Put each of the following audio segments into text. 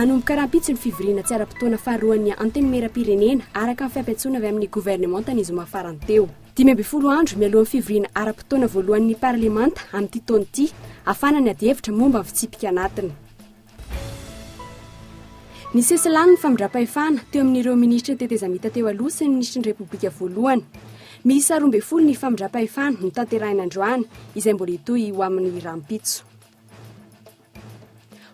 Anomboka rahampitsy ny fivoriana tsy ara-potoana faharoan'ny antenimieram-pirenena araka ny fiampitsoana avy amin'ny gouvernemanta izy mafarany teo. 12 andro mialohan'ny fivoriana ara-potoana voalohan'ny parlemanta amin'ity taona ity afanany ady hevitra momba ny fitsipika anatiny. Ny sesilany ny famindra-pahefana teo amin'ireo ministra tetezamita teo aloha sy ny ministry ny repoblika voalohany. Miisa 12 ny famindra-pahefana no tanterahina androany izay mbola hitohy ho amin'ny rahampitso.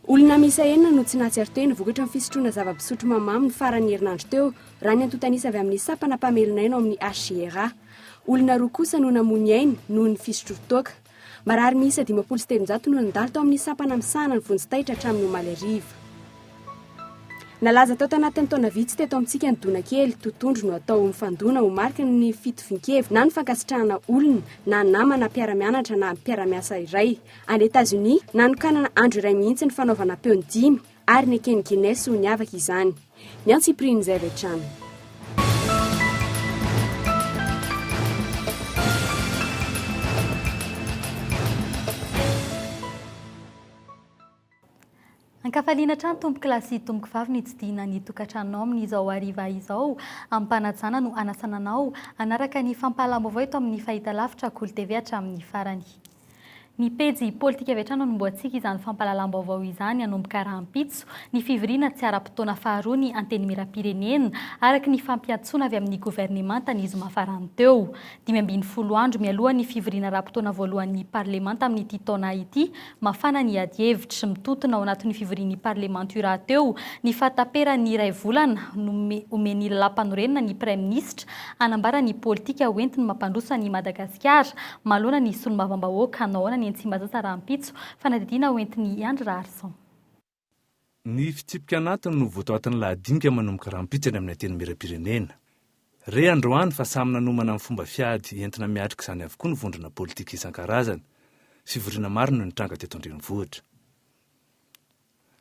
Olona miisa 9 no tsy nahatsiaro teny vokatra ny fisotroana zava-pisotro mamamy ny farany herinandro teo raha ny antotanisa avy amin'ny sapana mpamelona ao amin'ny HGRA. Olona roa kosa no namony ainy noho ny fisotro toaka. Marary miisa 570 no nandalo tao amin'ny sapana misahana ny vonjitaitra hatramin'ny omaly hariva. Nalaza tao tanatin'ny taona vitsy teto amintsika ny dona kely totondro no atao mifandona ho marika ny fitovian-kevitra na ny fankasitrahana olona na namana mpiara-mianatra na mpiara-miasa iray. Any Etazonia nanokanana andro iray mihitsy ny fanaovana peony 5 ary ny ekeny Guinness ho niavaka izany. Ny antsipriny izay rehetrany. Ankafaliana trano tomboky lasy tomboky vavy ny tsidihana ny tokantranonao amin'izao hariva izao ampanajana no anasananao anaraka ny fampahalam-baovao eto amin'ny fahitalavitra KOLO TV hatramin'ny farany. Ny pejy politika avy hatrany no mboantsika izany fampahalalam-baovao izany anomboka rahampitso ny fivoriana tsy ara-potoana faharoa ny antenimieram-pirenena araka ny fampiantsoana avy amin'ny gouvernemanta ny izy mafarany teo. 12 andro mialoha ny fivoriana ara-potoana voalohan'ny parlemanta amin'ity taona ity mafana ny ady hevitra mitotona ao anatin'ny fivorian'ny parlemanta io raha teo ny fataperan'ny iray volana omeny lalam-panorenana ny prime ministre anambara ny politika hoentiny mampandrosa ny Madagasikara mahalona ny solombavambahoaka anaona ny Tsimbazaza rahampitso fanadidina hoentiny Andry Rarson. Ny fitsipika anatiny no voatoatin'ny lahadinika manomboka rahampitso amin'ny antenimieram-pirenena. Re androany fa samy nanomana amin'ny fomba fiady entina miatrika izany avokoa ny vondrona politika isan-karazany. Fivoriana maro no nitranga teto andrenivohitra.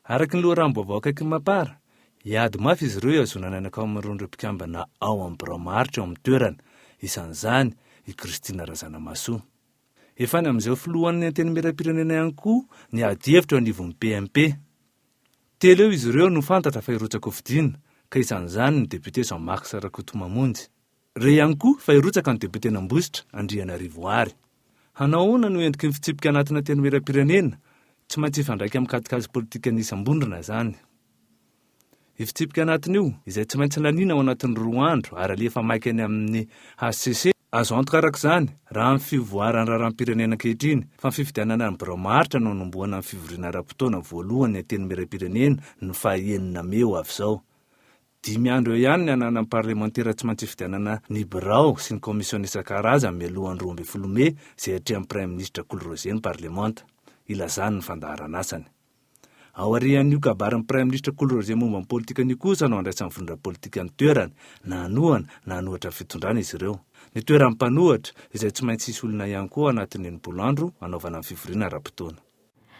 Araka ny loharanom-baovao akaiky mapara, hiady mafy izy ireo azonana anakao amin'ireo mpikambana ao amin'ny biraomaritra ao amin'ny toerana, isan'izany i Kristina Razanamasoa. Efa ny amin'izao filohan'ny antenimieram-pirenena ihany koa ny ady hevitra ao anivon'ny PMP. Telo eo izy ireo no fantatra fa hirotsaka ho fidina, ka isan'izany ny depute Jean-Marc Sarakotomamonjy. Re ihany koa fa hirotsaka ny depute Nambositra Andrianarivo Ary. Hanao ahoana no endriky ny fitsipika anatin'ny antenimieram-pirenena? Tsy maintsy ifandraika amin'ny katikazy politika nisam-bondrona zany. I fitsipika anatiny io, izay tsy maintsy lanina ao anatin'ny 2 andro ary alefa maika any amin'ny HCC, azo antoka araka izany raha ny fivoaran'ny raharam-pirenena ankehitriny fa ny fifidianana ny biraomaritra no nomboana ny fivoriana ara-potoana voalohany antenimieram-pirenena ny faha-9 Meo avy izao. 5 andro eo ihany ny anana ny parlementera tsy maintsy fifidianana ny birao sy ny komisiona isan-karazany mialohan'ny 12 Mey izay atrehan'ny prime ministre KOLO ny parlementa. Ilazany ny fandaharana asany. Ao arian'io kabarin'ny prime ministre KOLO momba ny politika ny kosa no andraisan'ny vondra politika ny toerana na anohatra fitondrana izy ireo. Ny toeran'ny mpanohatra izay tsy maintsy isy olona ihany koa anatin'ny 80 andro anaovana ny fivoriana ara-potoana.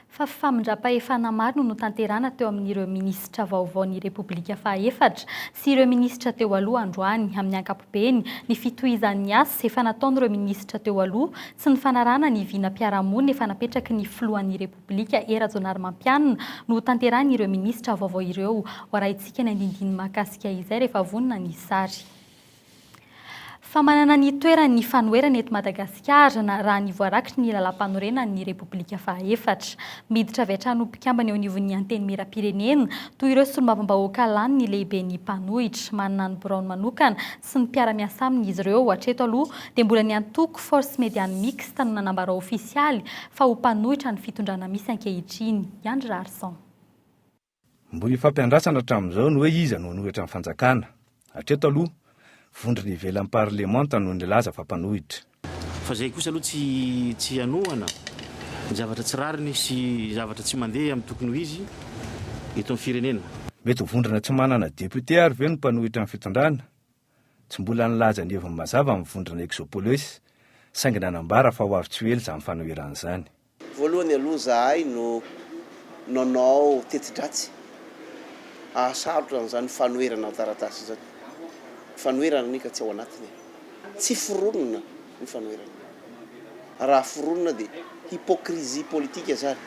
Fa famindra-pahefana maro no tanterana teo amin'ireo ministra vaovao ny Repoblika faha-4 sy ireo ministra teo aloha androany amin'ny ankapobeny ny fitohizan'ny asa efa nataon'ireo ministra teo aloha sy ny fanarana ny vinam-piarahamonina efa napetraky ny filohan'ny Repoblika Erazonary Mampianina no tanteran'ireo ministra vaovao ireo. Hoarahintsika ny andindiny mahakasika izay rehefa vonona ny sary. Fa manana ny toerany fanoherana eto Madagasikara raha ny voarakitry ny lalam-panorenana ny Repoblika faha-4. Miditra avy hatrany mpikambana eo anivon'ny antenimieram-pirenena toy ireo solombavambahoaka lany ny lehiben'ny mpanohitra manana ny biraony manokana sy ny mpiara-miasa aminy izy ireo hatreto aloha dia mbola ny antoko force médiane mixte no nanambara ofisialy fa ho mpanohitra ny fitondrana misy ankehitriny. Andry Rarson. Mbola ifampiandrasana hatramin'izao no hoe iza no hanohitra ny fanjakana. Hatreto aloha vondrona ivelan'ny parlemanta no nilaza fa mpanohitra. Fa zay kosa aloha tsy anohana ny zavatra tsy rariny sy zavatra tsy mandeha amin'ny tokony ho izy eto amin'ny firenena. Mety ho vondrona tsy manana depute ary ve no mpanohitra amin'ny fitondrana? Tsy mbola nilaza ny heviny mazava amin'ny vondrona exopolis, saingy nanambara fa ho avy tsy ho ela izany fanoheran'izany. Voalohany aloha zahay no nanao teti-dratsy ahasarotra n'izany fanoherana taratasy izany. Fanoherana nika tsy ao anatiny. Tsy foronona ny fanoherana. Raha foronona dia hypocrisie politique zany.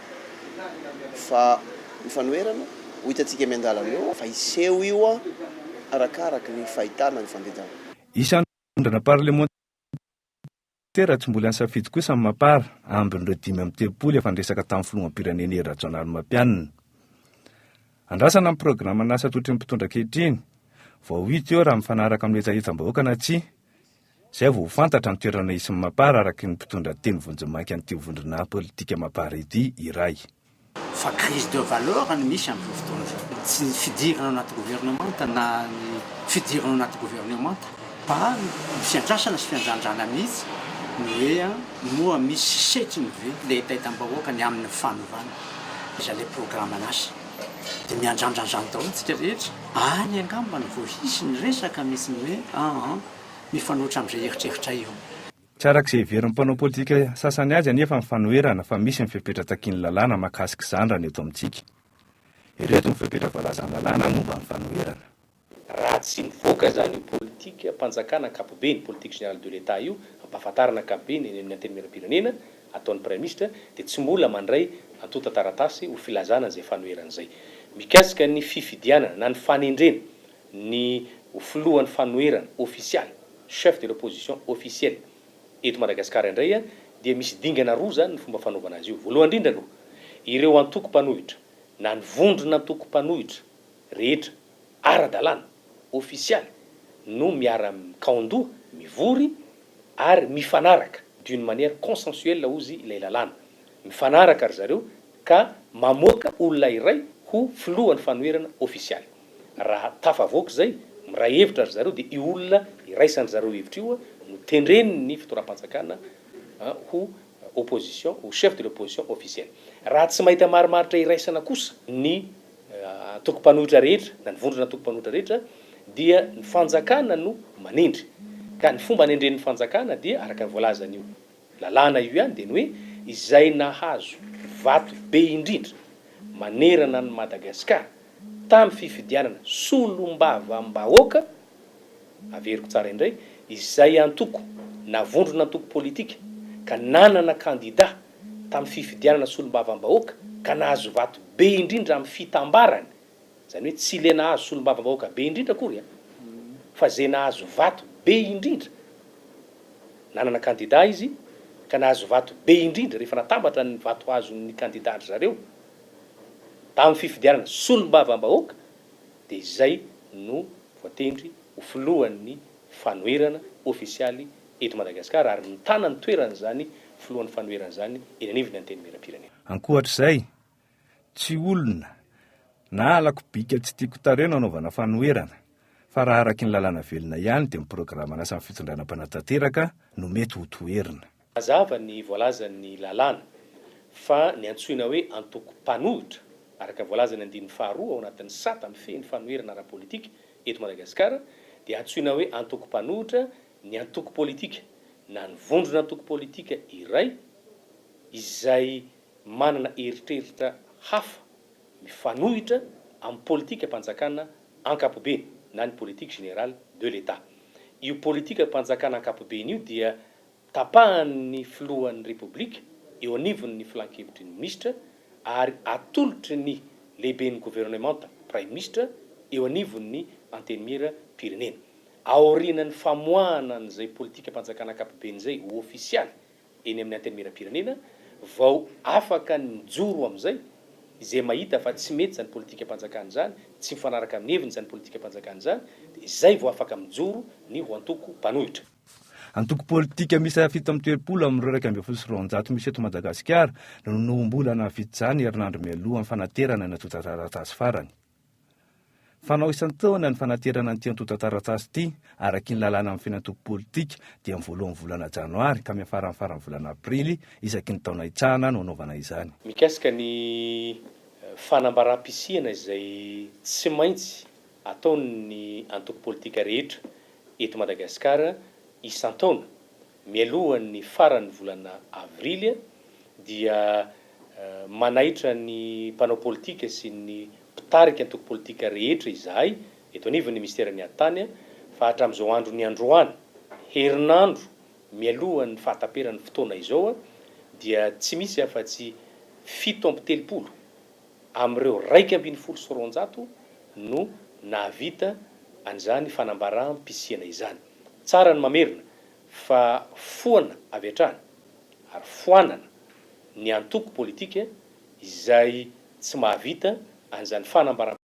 Fa ny fanoherana ho hitantsika miandalana eo fa iseho io a arakaraky ny fahitana ny fandehana. Isan'androna parlementaire tsy mbola nisafidy kosa amin'ny mapara ambin'ireo 5 efa ndresaka tamin'ny filoham-pirenena rajonary mampianina. Andrasana amin'ny programa nasa totry ny mpitondra ankehitriny vao hita eo raha mifanaraka amin'ny etsahetsam-bahoaka na tsia. Zay vao fantatra ny toerana isy mapara araky ny mpitondra teny vonjimaiky an'ity vondrona politika mapara ity iray. Fa crise de valeur ny misy amin'izao fotoana izao. Tsy ny fidirana anaty gouvernemanta na ny fidirana anaty gouvernemanta fa ny fiandrasana sy fiandrandrana mihitsy ny hoe moa misy setriny ve le etatam-bahoaka ny amin'ny fanovana iza le programme anasy dia miandrandra an'izany daholo tsika rehetra any angamba ny voahisy ny resaka misy ny hoe mifanohitra amin'izay eritreritra io. Tsy arak'izay heverin'ny mpanao politika sasany azy anefa ny fanoherana fa misy ny fipetrataky ny lalàna mahakasika izany raha ny eto amintsika. Ireto ny fipetra voalazana lalàna momba ny fanoherana. Raha tsy mivoaka zany politika mpanjakana ankapobeny politique générale de l'État io ampahafantarana ankapobeny ny antenimieram-pirenena ataon'ny prime ministre dia tsy mbola mandray antota taratasy ho filazana izay fanoherana izay. Mikasika ny fifidianana na ny fanendrena ny filohan'ny fanoherana official chef de l'opposition officielle eto Madagasikara indray dia misy dingana roa zany ny fomba fanaovana azy io. Voalohany indrindra aloha ireo antoko-panohitra na ny vondrona antoko-panohitra rehetra ara-dalàna official no miara-kaondoha mivory ary mifanaraka d'une manière consensuelle ozy ilay lalàna. Mifanaraka ry zareo ka mamoaka olona iray ho filohan'ny fanoherana official. Raha tafavoaka zay miray hevitra ry zareo dia io olona iraisany zareo hevitra io no tendreniny fitoram-panjakana ho opposition ho chef de l'opposition officielle. Raha tsy mahita marimaritra iraisana kosa ny antoko-panohitra rehetra na ny vondrona antoko-panohitra rehetra dia ny fanjakana no manendry. Ka ny fomba hanendren'ny fanjakana dia araka ny voalazan'io lalàna io ihany dia ny hoe izay nahazo vato be indrindra manerana ny Madagasikara tamin'ny fifidianana solombavam-bahoaka averiko tsara indray izay antoko na vondrona antoko politika ka nanana kandida tamin'ny fifidianana solombavam-bahoaka ka nahazo vato be indrindra amin'ny fitambarany. Zany hoe tsy le nahazo solombavam-bahoaka be indrindra akory fa zay nahazo vato be indrindra nanana kandida izy ka nahazo vato be indrindra rehefa natambatra ny vato azo ny kandida ry zareo tamin'ny fifidianana solombavam-bahoaka dia izay no voatendry ho filohan'ny fanoherana ofisialy eto Madagasikara ary mitana ny toerana zany filohan'ny fanoherana zany eny anivony antenimieram-pirenena. Ankoatr'izay tsy olona na alakobika tsy tiako tarena anaovana fanoherana fa raha araky ny lalàna velona ihany dia miprograma nasa ny fitondrana mpanatanteraka no mety ho toerina. Mazava ny voalazan'ny lalàna fa ny antsoina hoe antoko-panohitra araka voalazany andininy faharoa ao anatin'ny sata mifehy ny fanoherana ara-politika eto Madagasikara dia antsoina hoe antoko-panohitra ny antoko politika na ny vondrona antoko politika iray izay manana eritreritra hafa mifanohitra amin'ny politika mpanjakana ankapobeny na ny politique générale de l'État. Io politika mpanjakana ankapobeny io dia tapahan'ny filohan'ny republika eo anivon'ny filan-kevitry ny ministra ary atolotry ny lehiben'ny gouvernemanta prime ministre eo anivon'ny antenimieram-pirenena. Aorinan'ny famoahana an'izay politika mpanjakana ankapobeny izay ho ofisialy eny amin'ny antenimieram-pirenena vao afaka ny joro amin'izay izay mahita fa tsy mety zany politika mpanjakana zany, tsy mifanaraka amin'ny heviny zany politika mpanjakana zany, dia izay vao afaka mijoro ny ho antoko-panohitra. Antoko politika misy 730 amin'ireo 200 misy eto Madagasikara no mbola nahavita izany herinandro mialoha amin'ny fanaterana ny antota-taratasy farany. Fanao isan-taona ny fanaterana an'ity antota-taratasy ity araky ny lalàna amin'ny fiainantoko politika dia amin'ny voalohan'ny volana janoary ka amin'ny farany volana aprily isaky ny taona hitsahana no anaovana izany. Mikasika ny fanambaram-pisihana izay tsy maintsy ataon'ny antoko politika rehetra eto Madagasikara isan-taona mialohan'ny farany volana avrily dia manaitra ny mpanao politika sy ny mpitarika antoko politika rehetra izahay eto anivon'ny ministeran'ny antany fa hatramin'izao andro ny androany herinandro mialohan'ny fahataperan'ny fotoana izao dia tsy misy afa-tsy 7 amby 30 amin'ireo 250 no nahavita an'izany fanambaram-pisiana izany. Tsara ny mamerina fa foana avy hatrany ary foanana ny antoko politika izay tsy mahavita an'izany fanambaram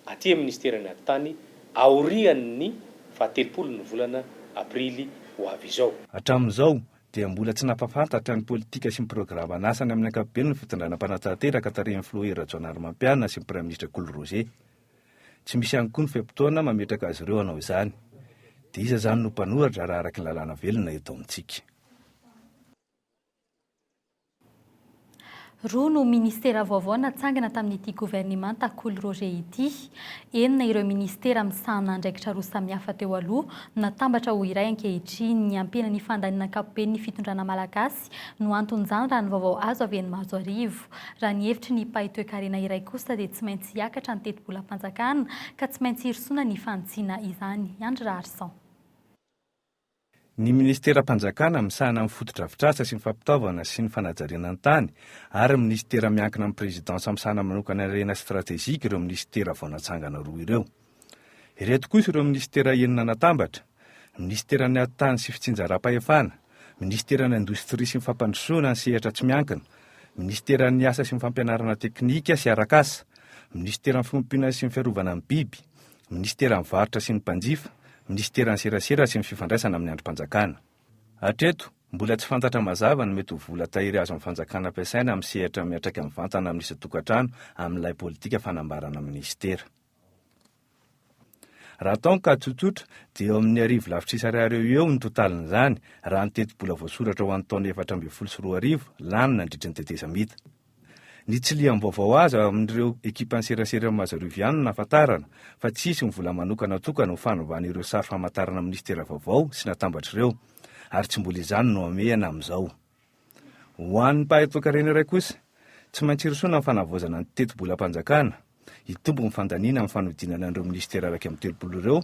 aty amin'ny ministerany an-tany aorian'ny 17 ny volana aprily ho avy izao. Hatramin'izao dia mbola tsy nampafantatra ny politika sy ny programa n'asany amin'ny ankapobeny ny fitondrana mpanantanteraka tarehin'ny filoera Joanary Mampianina sy ny praiministra KOLO Roger. Tsy misy ihany koa ny feam-potoana mametraka azy ireo hanao izany. Dia iza zany no mpanoratra raha araky ny lalàna velona eto amintsika. Roa no ministera vaovao natsangana tamin'ity gouvernemanta KOLO Roger ity. Enina ireo ministera misahana andraikitra roa samihafa teo aloha natambatra ho iray ankehitriny ny ampina ny fandaninana ankapobeny fitondrana malagasy no anton'izany raha ny vaovao azo avy eny Mahazoarivo. Raha ny hevitry ny mpahi-toe-karena iray kosa dia tsy maintsy hiakatra ny teti-bola-panjakana ka tsy maintsy hirosona ny fantsiana izany. Andry Raharsan. Ny ministera-panjakana misahana amin'ny foto-drafitrasa sy ny fampitaovana sy ny fanajariana ny tany ary ministera miankina amin'ny prezidansa misahana manokana arena stratezika ireo ministera vao natsangana roa ireo. Ireto kosa ireo ministera enina natambatra: ministeran'ny tany sy fitsinjaram-pahefana, ministeran'ny indostria sy ny fampandrosoana ny sehatra tsy miankina, ministeran'ny asa sy ny fampianarana teknika sy arakasa, ministeran'ny fiompiana sy ny fiarovana ny biby, ministeran'ny varotra sy ny mpanjifa, ministeran'ny serasera sy ny fifandraisana amin'ny androm-panjakana. Hatreto, mbola tsy fantatra mazava ny mety ho vola tahiry azo amin'ny fanjakana ampiasaina amin'ny sehatra miatraka amin'ny vantana amin'ny isan-tokantrano amin'ilay politika fanambarana ministera. Raha taonka ka tsotsotra dia eo amin'ny 2,7 eo ny totalin'izany raha ny teti-bola voasoratra ho an'ny taona 2024 lanina nandritra ny tetezamita. Ny tsy lian'ny vaovao azo amin'ireo ekipan'ny serasera Mahazoarivo ihany nahafantarana fa tsisy ny vola manokana tokana ho fanovana ireo sary famantarana ministera vaovao sy natambatra ireo, ary tsy mbola izany no amehana amin'izao. Ho an'ny mpahi-toe-karena iray kosa, tsy maintsy hirosona ny fanavozana ny teti-bola-panjakana, hitombo ny fandaniana amin'ny fanodinana ireo ministera araiky amin'ny 30 ireo,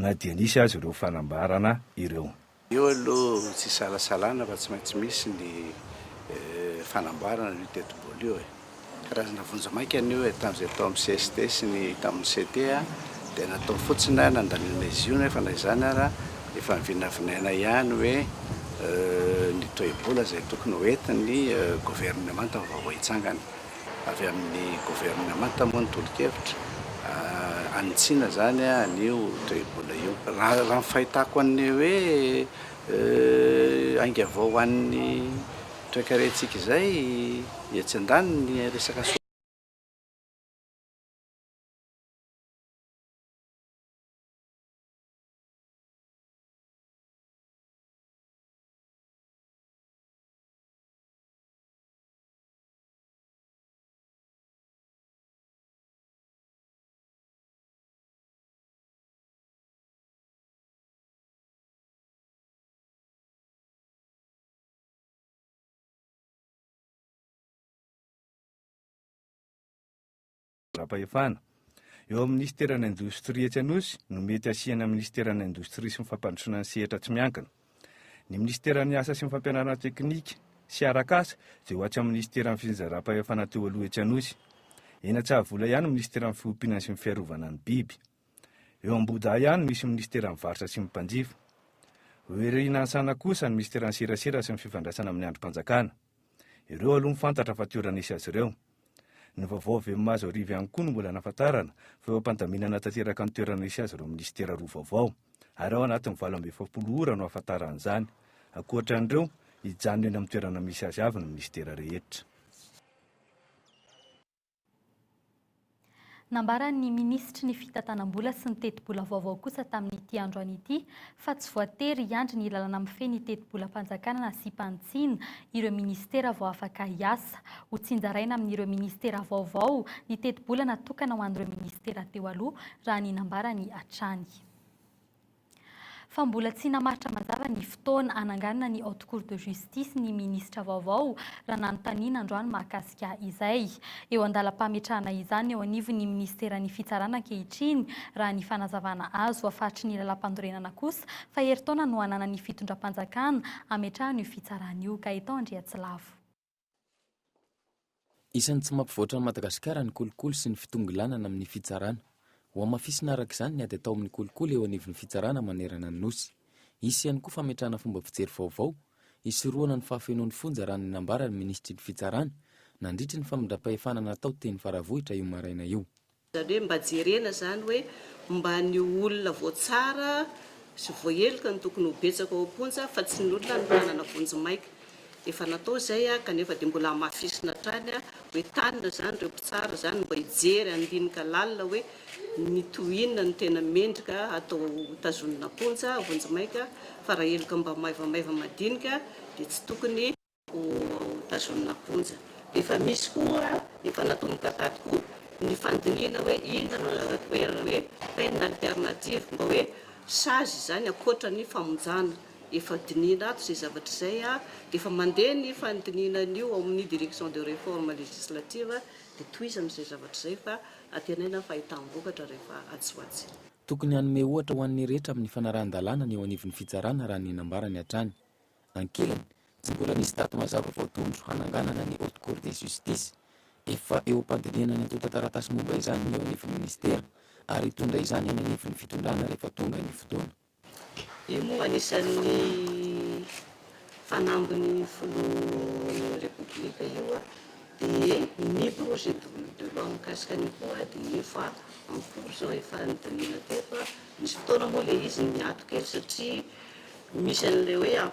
na dia nisy azy ireo fanambarana ireo. Io aloha tsy salasalana fa tsy maintsy misy ny fanambarana ny teti-bola io karazana vonjamaika an'io tamin'izay tao amin'ny CST sy ny tamin'ny CT dia natao fotsiny nandaniana izy io nefa na izany ara efa vinavinaina ihany hoe ny toe-bola izay tokony hoentin'ny gouvernemanta vaovao hitsangana. Avy amin'ny gouvernemanta moa ny tolo-kevitra anitsiana zany an'io toe-bola io. Raha ny fahitako an'ny hoe aingavao ho an'ny toe-karentsika izay etsy andany ny resaka Ra-pahefana. Eo amin'ny ministeran'ny indostria etsy anosy no mety asiana ministeran'ny indostria sy ny fampandrosoana ny sehatra tsy miankina. Ny ministeran'ny asa sy ny fampianarana teknika sy arakasa dia ho atsy amin'ny ministeran'ny finjaram-pahefana teo aloha etsy anosy. Ena-tsahavola ihany ny ministeran'ny fiompiana sy ny fiarovana ny biby. Eo am-boda ihany misy ministeran'ny varotra sy ny mpanjifa. Hoerinantsana kosa ny ministeran'ny serasera sy ny fifandraisana amin'ny androm-panjakana. Ireo aloha mifantatra fa toerana isy azy ireo. Ny vaovao avy amin'ny Mahazoarivo ihany koa no mbola nahafantarana fa eo am-pandaminana tanteraka ny toerana isy azy ireo ministera roa vaovao, ary ao anatin'ny 27 ora no hafantaran'izany. Ankoatran'ireo, hijanona eny amin'ny toerana misy azy avy ny ministera rehetra. Nambara ny ministry ny fitantanam-bola sy ny teti-bola vaovao kosa tamin'ity androany ity fa tsy voatery hiandry ny lalana mifehy ny teti-bola-panjakana na sy mpantsiana ireo ministera vao afaka hiasa. Ho tsinjaraina amin'ireo ministera vaovao ny teti-bola natokana ho an'ireo ministera teo aloha raha ny nambara ny hatrany. Fa mbola tsy namaritra mazava ny fotoana ananganana ny haute cour de justice ny ministra vaovao raha nanontaniana androany mahakasika izay. Eo andalam-pametrahana izany eo anivon'ny ministeran'ny fitsarana ankehitriny raha ny fanazavana azo afahatry ny lalam-pandorenana kosa fa herintaona no hanana ny fitondram-panjakana ametrahana io fitsarana io. Gaetan Andriatsilavo. Isan'ny tsy mampivoatra ny Madagasikara ny kolikoly sy ny fitongilanana amin'ny fitsarana. Ho amafisina araka izany ny ady atao amin'ny kolikoly eo anivon'ny fitsarana manerana ny nosy. Isy ihany koa fametrahana fomba fijery vaovao, isorohana ny fahafenoan'ny fonja raha ninambara ny ministry ny fitsarana nandritra ny famindram-pahefana natao teny faravohitra io maraina io. Hoe mba jerena zany hoe mba ny olona voatsara sy voahelika ny tokony ho betsaka ao am-ponja fa tsy ny olona ny tanana vonjy maika. Efa natao zay kanefa dia mbola hamafisina hatrany hoe tanina zany ireo mpitsara zany mba hijery andinika lalina hoe ny tohinana ny tena mendrika atao tazonina ponja vonjy maika fa raha helika mba maivamaiva madinika dia tsy tokony ho tazonina ponja. Efa misy koa efa natao mikatady koa ny fandiniana hoe inona hoe peine alternative mba hoe sazy zany akoatra ny famonjana. Efa dinina ato izay zavatra izay efa mandeha ny fandinianan'io ao amin'ny direction de réforme législative dia toiza amin'izay zavatra izay fa atenena fahitam-bokatra rehefa atsy. Tokony hanome ohatra ho an'ny rehetra amin'ny fanarahan-dalàna ny eo anivon'ny fitsarana raha ninambarany hatrany. Ankilany, tsy mbola nisy daty mazava voatondro hananganana ny haute cour de justice. Efa eo am-pandinihana ny atota taratasy momba izany ny eo anivon'ny ministera ary hitondra izany any anivon'ny fitondrana rehefa tonga ny fotoana. Io moa anisan'ny fanambin'ny filoha repoblika io dia ny projet de loi mikasika ny koa dia efa en-cours zao efa nidinina teo fa misy fotoana moa ilay izy miato kely satria misy an'ilay hoe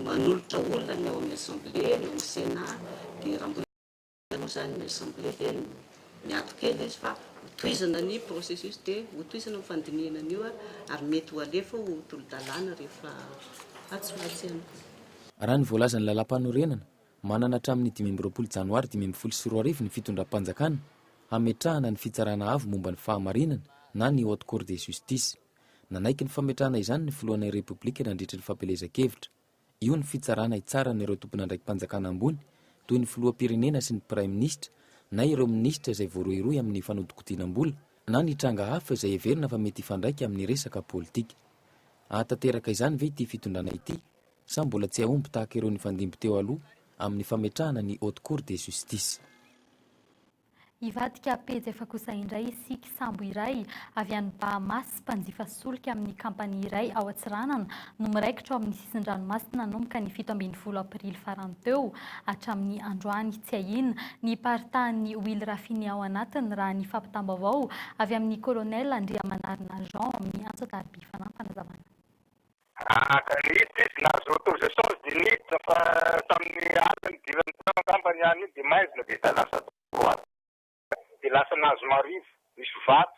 manolotra olona ny ao amin'ny assemblée, ny ao amin'ny sénat dia raha mbola zany ny assemblée dia miato kely izy fa toizana ny processus dia ho toizana ny fandiniana io ary mety ho alefa ho tolo-dalàna rehefa atsoatsy ihany koa. Raha ny voalazan'ny lalam-panorenana, manana hatramin'ny 20 janoary 2024 ny fitondram-panjakana hametrahana ny fitsarana avo momba ny fahamarinana na ny haute cour de justice. Nanaiky ny fametrahana izany ny filohan'ny repoblika nandritra ny fampelezan-kevitra. Io ny fitsarana hitsara n'ireo tompon'andraiki-panjakana ambony toy ny filoham-pirenena sy ny prime ministre na ireo ministra izay voarohirohy amin'ny fanodikotiana-mbola na ny tranga hafa izay heverina fa mety hifandraika amin'ny resaka politika. Ahatanteraka izany ve ity fitondrana ity sa mbola tsy ahomby tahaka ireo ny fandimby teo aloha amin'ny fametrahana ny haute cour de justice. Ivadika pejy efa kosa indray isika sambo iray avy any Bahamasy mpanjifa solika amin'ny kampania iray ao Atsiranana no miraikitra ao amin'ny sisin-dranomasina nanomboka ny 17 aprily farany teo hatramin'ny androany tsy ahina ny paritahan'ny Will Rafiny ao anatiny raha ny fampitam-baovao avy amin'ny colonel Andriamanarina Jean amin'ny antso atarby fanampanazavana. Kanity nazo autorisation dia niditra fa tamin'ny aliny diran'ny kampaniany io dia maizina dia lasa droit. Dia lasa nazo marivo, misy vato.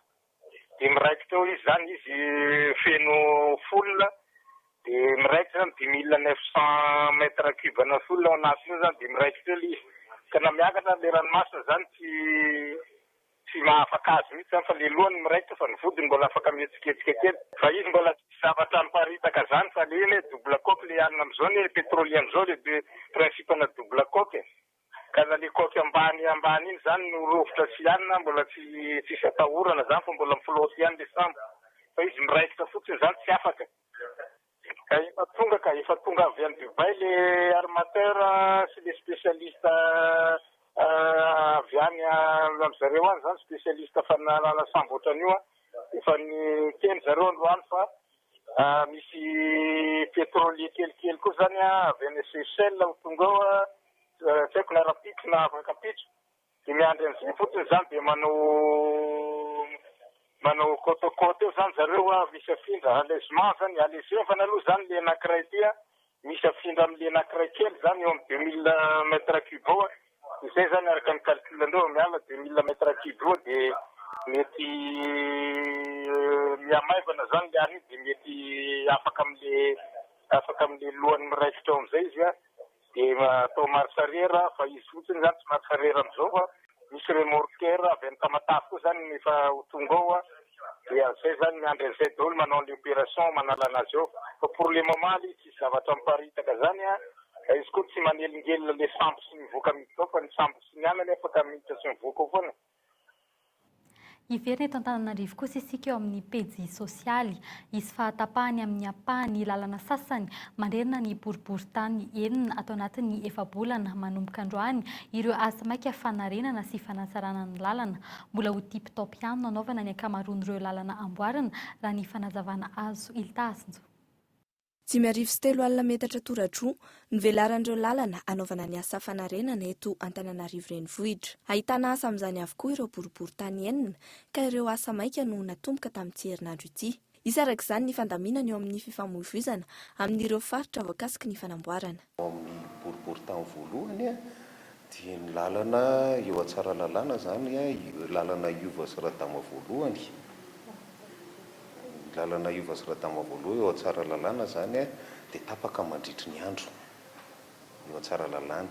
Dia miraikitra eo izy zany izy feno folina. Dia miraikitra zany 2900 mètres cube na folina ao anatiny zany dia miraikitra eo izy. Ka na miakatra le ranomasina zany tsy mahafaka azy mihitsy zany fa le lohany miraikitra fa ny vodiny mbola afaka mihetsiketsika kely. Fa izy mbola tsy zavatra miparitaka zany fa le iny double coque le anina am'izao ny pétrolier am'izao le deux principe-na double coque. Ka na le coque ambany iny zany no rovitra sy anina mbola tsy atahorana zany fa mbola miflotte ihany le sambo. Fa izy miraikitra fotsiny zany tsy afaka. Ka efa tonga avy any Dubai le armateur sy le spécialiste avy any am'zareo any zany spécialiste fanalana sambo ohatran'io efa ny teny zareo androany fa misy pétrolier kelikely koa zany avy any Seychelles ho tonga ao tsy haiko na rapitro na afaka pitro dia miandry an'izay fotsiny zany dia manao côte eo zany zareo misy afindra allègement zany allégé fa naloha zany le anankiray ty misy afindra amin'le anankiray kely zany eo amin'ny 2000 mètres cube eo izay zany araka ny calculandreo miala 2000 mètres cube eo dia mety miamaivana zany le any dia mety afaka amin'le lohany miraikitra eo amin'izay izy dia atao marche arrière fa izy fotsiny zany tsy marche arrière amin'izao fa misy remorqueur avy any Tamatavy koa zany efa ho tonga ao dia zay zany miandry an'izay daholo manao ny opération manala anazy eo fa pour le moment le tsy zavatra miparitaka zany izy koa tsy manelingelina le sambo sy mivoaka miditra ao fa ny sambo sy ny anany afaka miditra sy mivoaka ao foana. Iverina eto Antananarivo kosa isika eo amin'ny pejy sosialy, izy fahatapahany amin'ny ampahany lalana sasany manderina ny boriboritany enina atao anatin'ny efa-bolana manomboka androany ireo asa maika fanarenana sy fanatsarana ny lalana. Mbola ho tip-top ihany no anaovana ny ankamaroan'ireo lalana amboarina raha ny fanazavana azo iltasinjo. 5.3 toradroa ny velaran'ireo lalana anaovana ny asa fanarenana eto Antananarivo renivohitra. Ahitana asa amin'izany avokoa ireo boriboritany enina ka ireo asa maika no natomboka tamin'ity herinandro ity. Isarak'izany ny fandaminana eo amin'ny fifamoivoizana amin'ireo faritra voakasiky ny fanamboarana. Amin'ny boriboritany voalohany dia ny lalana eo atsara lalana zany lalana Iova sy Radama voalohany. Lalana Iova sy Radama voalohany eo atsara lalana zany dia tapaka mandritry ny andro eo atsara lalana,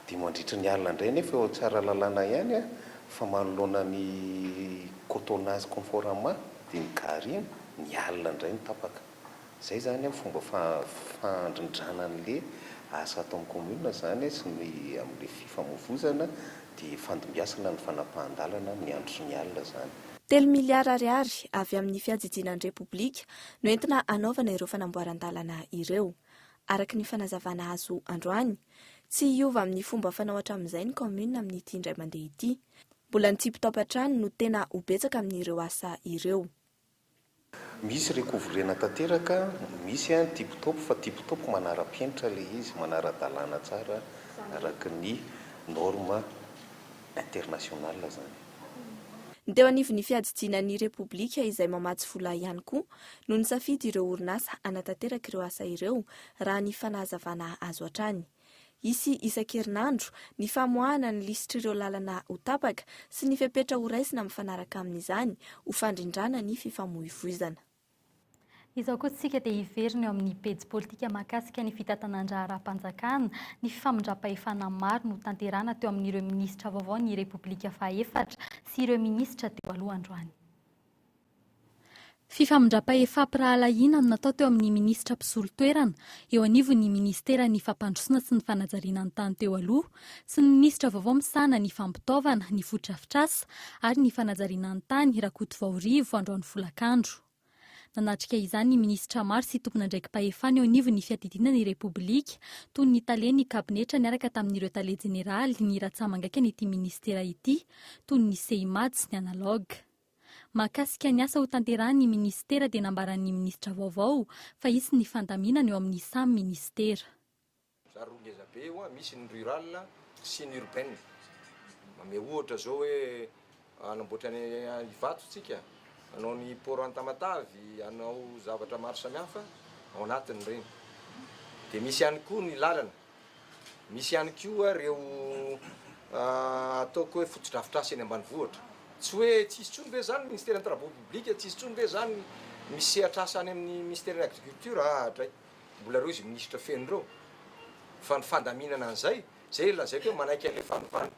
dia mandritry ny alina indray nefa eo atsara lalana ihany fa manoloana ny cotonazy conforama dia ny garina ny alina indray ny tapaka. Zay zany fomba fandrindrana asa atao amin'ny commune zany sy ny amin'ilay fifamoivoizana dia fandimbiasana ny fanapahan-dalana ny andro sy ny alina zany. 3 miliara ariary avy amin'ny fiajijianan'ny Repoblika no entina anaovana ireo fanamboaran-dalana ireo. Araka ny fanazavana azo androany, tsy hiova amin'ny fomba fanao hatramin'izay ny commune amin'ity indray mandeha ity. Mbola ny tip-top hatrany no tena ho betsaka amin'ireo asa ireo. Misy rekovorena tanteraka, misy tip-top fa tip-top manara-penitra ilay izy, manara-dalàna tsara araka ny norme internationale zany. Ny teo anivon'ny fiajijianan'ny Repoblika izay mamatsy vola ihany koa no nisafidy ireo orinasa anatanteraka ireo asa ireo raha ny fanazavana azo hatrany. Isy isan-kerinandro ny famoahana ny lisitra ireo lalana ho tapaka sy ny fepetra ho raisina mifanaraka amin'izany ho fandrindrana ny fifamoivoizana. Izao koa tsika dia hiverina eo amin'ny pejy politika mahakasika ny fitantanan-draha ara-panjakana ny fifamindram-pahefana maro no tanterana teo amin'ireo minisitra vaovao ny Repoblika fahaefatra sy ireo minisitra teo aloha androany. Fifamindram-pahefam-pirahalahiana no natao teo amin'ny minisitra mpisolo-toerana eo anivon'ny ministera ny fampandrosoana sy ny fanajariana ny tany teo aloha sy ny minisitra vaovao misana ny fampitaovana, ny fotodrafitrasa ary ny fanajariana ny tany Rakoto Vaorivo androany folakandro. Nanatrika izany ny minisitra maro sy tompon'andraiki-pahefana eo anivon'ny fiadidinana ny Repoblika toy ny taleha kabinetra niaraka tamin'ireo tale jeneraly ny ratsamangaka n'ity ministera ity toy ny seimady sy ny analoga. Mahakasika ny asa ho tanterahany ministera dia nambaran'ny minisitra vaovao fa isy ny fandaminana eo amin'ny samy ministera. Zaro ngeza be eo misy ny rural sy ny urbain. Mame ohatra zao hoe anamboatra ny ivatotsika, anao ny port Antamatavy, anao zavatra maro samihafa ao anatiny ireny. Dia misy ihany koa ny lalana. Misy ihany koa ireo ataoko hoe fotodrafitrasa eny ambanivohitra. Tsy hoe tsisy tsony ve zany ministère des travaux publics, tsisy tsony ve zany misy sehatrasa any amin'ny ministère de l'agriculture hatray. Mbola reo izy ministra feno reo. Fa ny fandaminana an'izay, zay lazaiko hoe manaiky an'ilay fanovana.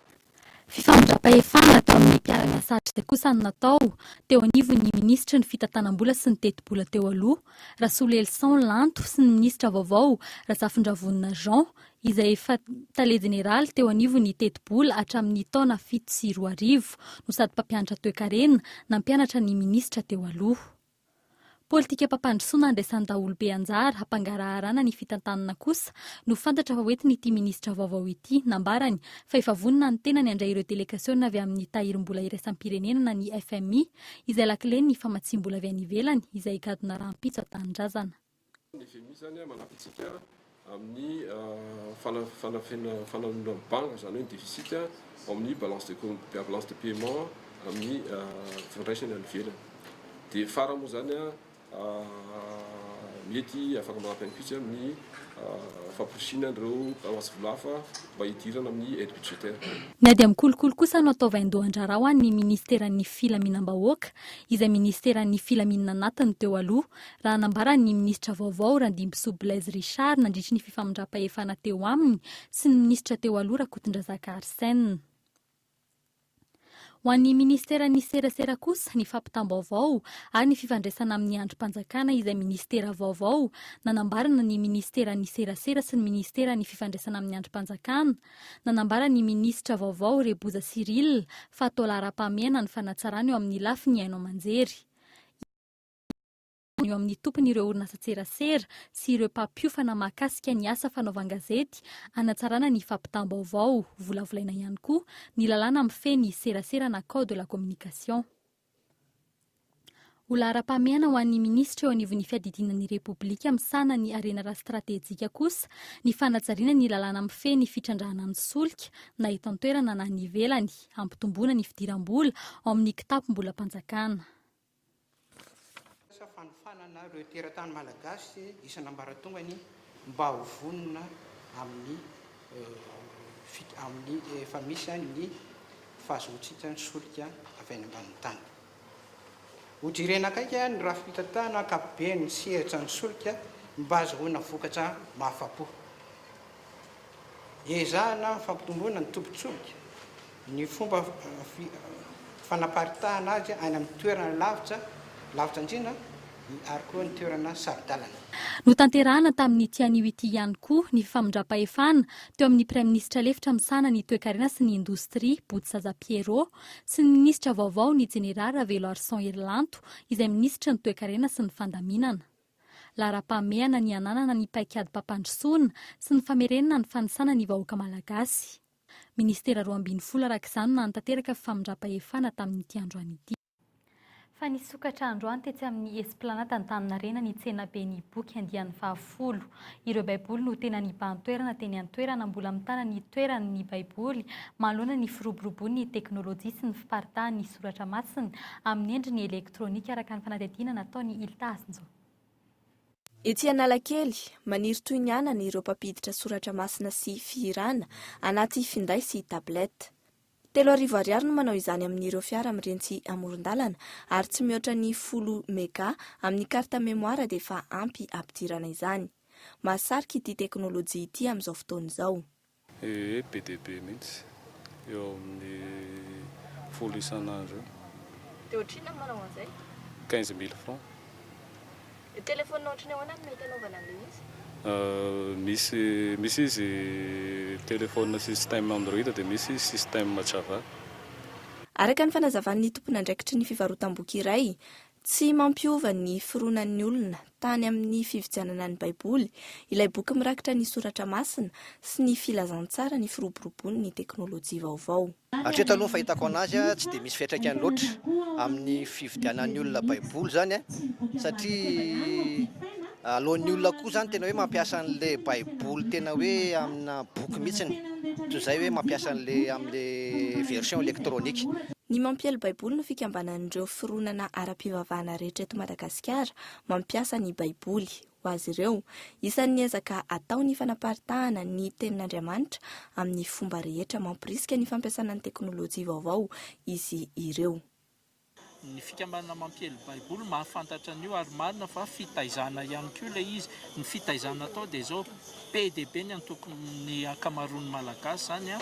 Fifamindram-pahefana teo amin'ny mpiara-miasatra dia kosa ny natao teo anivon'ny ministra ny fitantanam-bola sy ny teti-bola teo aloha, Rasoul Elson Lanto sy ny ministra vaovao Razafindravonina Jean izay efa tale jeneraly teo anivon'ny teti-bola hatramin'ny taona 7 sy 2000 no sady mpampianatra toe-karena nampianatra ny ministra teo aloha. Politika pampandrosoana andraisan'ny daholobe anjara hampangaraharaana ny fitantanana kosa no fantatra fa hoentiny ity ministra vaovao ity nambarany fa efa vonina ny tena ny andray ireo delegasiona avy amin'ny tahirim-bola iraisam-pirenena ny FMI izay lakileny ny famatsiam-bola avy any ivelany izay gadona rahampitso atanin-drazana. Ny FMI zany manampy antsika amin'ny fananoana banka zany hoe déficit amin'ny balance de paiement amin'ny fandraisana any ivelany. Dia farany moa zany mety afaka manampy any kosa amin'ny fampirisina ireo balance volafa mba hidirana amin'ny aide budgétaire. Ny ady amin'ny kolokolo kosa no atao vaindohan-draharaha ho an'ny ministeran'ny filaminam-bahoaka izay ministeran'ny filaminana anatiny teo aloha raha nambaran'ny ministra vaovao Randimbisoa Blaise Richard nandritry ny fifamindram-pahefana teo aminy sy ny ministra teo aloha Rakotondrazaka Arsène. Ho an'ny ministeran'ny serasera kosa ny fampitam-baovao ary ny fifandraisana amin'ny androm-panjakana izay ministera vaovao nanambarana ny ministeran'ny serasera sy ny ministeran'ny fifandraisana amin'ny androm-panjakana nanambara ny ministra vaovao Reboza Cyril fa atao lara-pamiana ny fanatsarana eo amin'ny lafiny haino aman-jery. Eo amin'ny tompon'ireo orinasa serasera sy ireo mpampiofana mahakasika ny asa fanaovan-gazety hanatsarana ny fampitam-baovao, volavolaina ihany koa ny lalàna mifeny serasera na code de la communication. Ho lara-pamiana ho an'ny ministra eo anivon'ny fiadidinan'ny Repoblika misana ny arena stratejika kosa ny fanajariana ny lalàna mifeny fitrandrahana ny solika na eto an-toerana na ny ivelany, hampitomboana ny fidiram-bola ao amin'ny kitapom-bolam-panjakana. Fanofanana ireo teratany malagasy isan'ambaratongany mba ho vonona amin'ny efa misy ny fahazoatsika ny solika avy any ambanin'ny tany. Hodrirena akaika ny raha fitatana ankapobeny ny sehatra ny solika mba azahoana vokatra mahafapo. Ezahana fampitomboana ny tombontsolika ny fomba fanaparitahana azy any amin'ny toerana lavitra indrindra ary koa ny toerana sarodalana. Notanterahana tamin'ny tianio ity ihany koa ny famindram-pahefana teo amin'ny praiminisitra lefitra misana ny toe-karena sy ny indostria Boutsaza Pierrot sy ny ministra vaovao ny jenerara Avril Irlanto izay ministra ny toe-karena sy ny fandaminana. Lara-pameana ny ananana ny paikady mpampandrosoana sy ny famerenana ny fanisana ny vahoaka malagasy. Ministera 2020 arak'izany nantanteraka famindram-pahefana tamin'ity androany ity. Fa nisokatra androany tetsy amin'ny esplanade Antaninarenina ny tsenabe ny boky andiany 10. Ireo baiboly no tena nibahan-toerana teny an-toerana mbola mitana ny toerany baiboly manoloana ny firoborobon'ny teknôlôjia sy ny fiparitahan'ny soratra masina amin'ny endriny elektrônika araka ny fanadihadiana nataony Iltazinjao. Ety Analakely, maniry toy ny anana ireo mpampiditra soratra masina sy fihirana anaty finday sy tablety. 3 ariary no manao izany amin'ireo fiara mirentsy amoron-dalana ary tsy mihoatra ny 10 mega amin'ny karta mémoire dia efa ampy ampidirana izany. Mahasarika ity teknôlôjia ity amin'izao fotoana izao. BDB mihitsy eo amin'ny 10 isan'andro. Dia ohatrina manao an'izay? 15 000 francs. Telefônina ohatriny ao anatiny mety anaovana an'ilay izy? Misy izy telefônina système Android dia misy système Java. Araka ny fanazavan'ny tompon'andraikitry ny fivarotam-boky iray, tsy mampiova ny fironan'ny olona tany amin'ny fividianana ny baiboly, ilay boky mirakitra ny soratra masina sy ny filazantsara ny firoborobon'ny teknôlôjia vaovao. Hatreto aloha fahitako anazy tsy dia misy fiantraikany loatra amin'ny fividianan'ny olona baiboly zany satria alohan'ny olona koa zany tena hoe mampiasa an'ilay baiboly tena hoe amina boky mihitsiny toy izay hoe mampiasa an'ilay amin'ilay version électronique. Ny mampiely baiboly no fikambanan'ireo fironana ara-pivavahana rehetra eto Madagasikara mampiasa ny baiboly. Ho azy ireo, isan'ny ezaka atao ny fanaparitahana ny tenin'Andriamanitra amin'ny fomba rehetra mampirisika ny fampiasana ny teknôlôjia vaovao izy ireo. Ny fikambanana mampiely baiboly mahafantatra an'io ary marina fa fitaizana ihany koa ilay izy. Ny fitaizana atao dia izao PDB ny antokony ankamaroan'ny malagasy zany